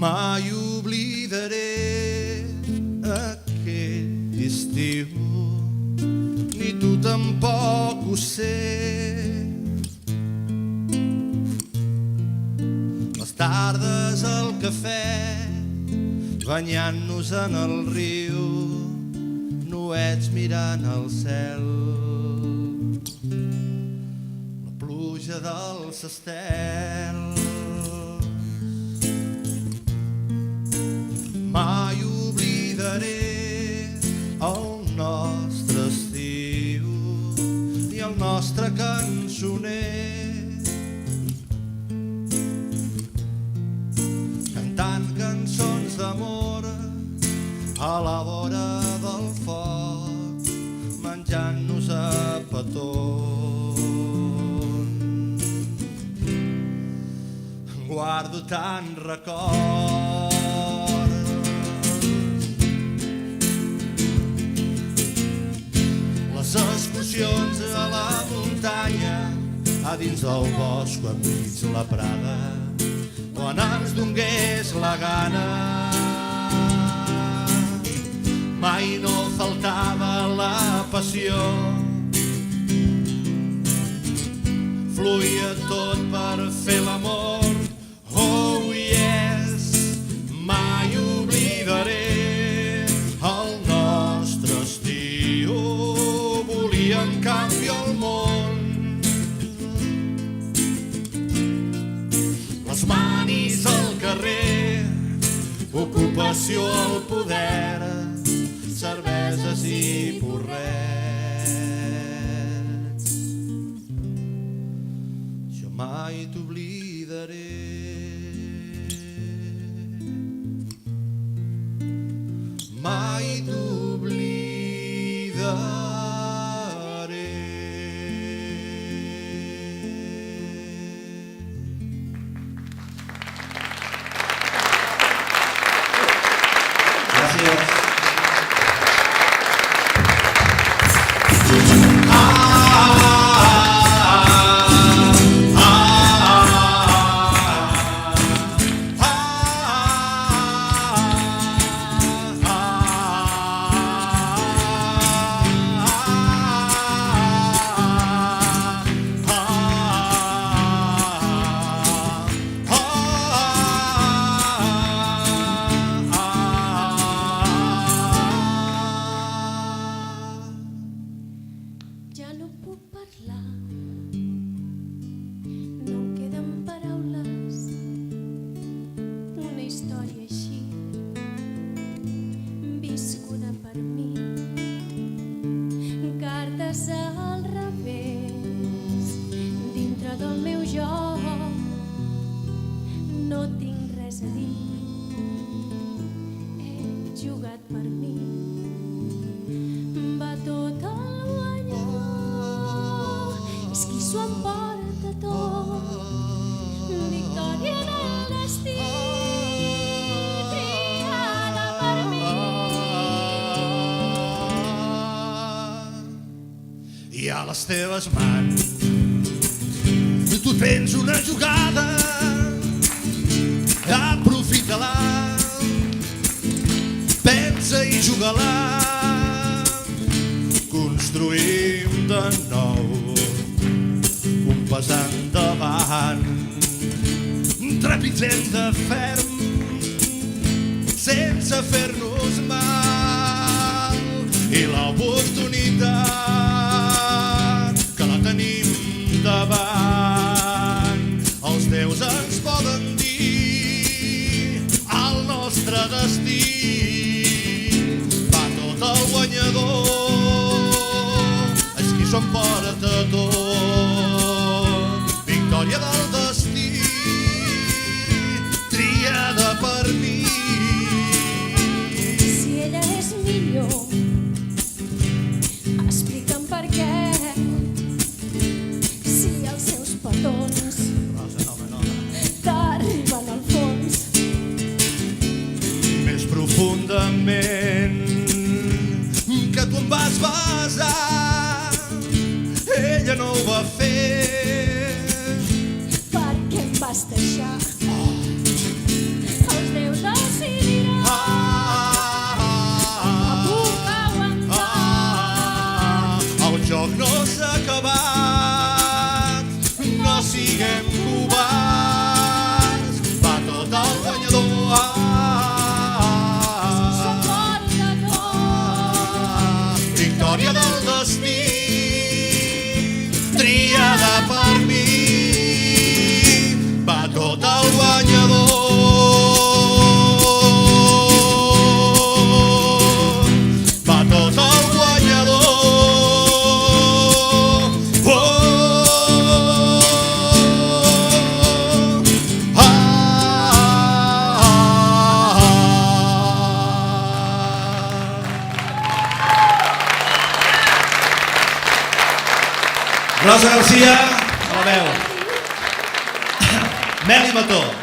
Mai oblidaré aquell estiu, ni tu tampoc ho sé. Les tardes al cafè, banyant-nos en el riu, nuets mirant el cel, la pluja dels estels. Mai oblidaré el nostre estiu ni el nostre cançoner, cantant cançons d'amor a la vora del foc, menjant-nos a petons. Guardo tant record, les excursions a la muntanya, a dins del bosc o enmig la prada, quan ens dongués la gana. Mai no faltava la passió, fluïa tot per fer l'amor. Oh yes, mai oblidaré el nostre estiu, volia en canvi el món. Les manis al carrer, ocupació al poder, cerveses i porrets. mai t'oblidaré. Mai t'oblidaré. Gràcies. Ja no puc parlar, no em queden paraules, una història així, viscuda per mi, cartes al revés, dintre del meu joc, no tinc res a dir, he jugat per mi, va tot el és qui s'ho emporta tot, victòria del destí, triada per mi. I a les teves mans tu tens una jugada, aprofita-la, pensa i juga-la, construïm de nou un pas endavant, trepitgem de ferm sense fer-nos mal, i l'oportunitat que la tenim davant, els déus ens poden dir el nostre destí, va tot el guanyador, s'emporta tot, victòria del destí, triada per mi. Si ella és millor, explica'm per què, si els seus petons t'arriben al fons. Més profundament que tu em vas besar, ella no ho va fer. Per què em vas deixar? Els déus decidiran. No puc aguantar. El joc no s'ha acabat, no siguem covards, va tot el guanyador. S'emporta tot. Victòria del destí, triada per mi, va tot el guanyador, va tot el guanyador. Oh, ah, ah, ah. Rosa Garcia, a la veu. Meli Mató.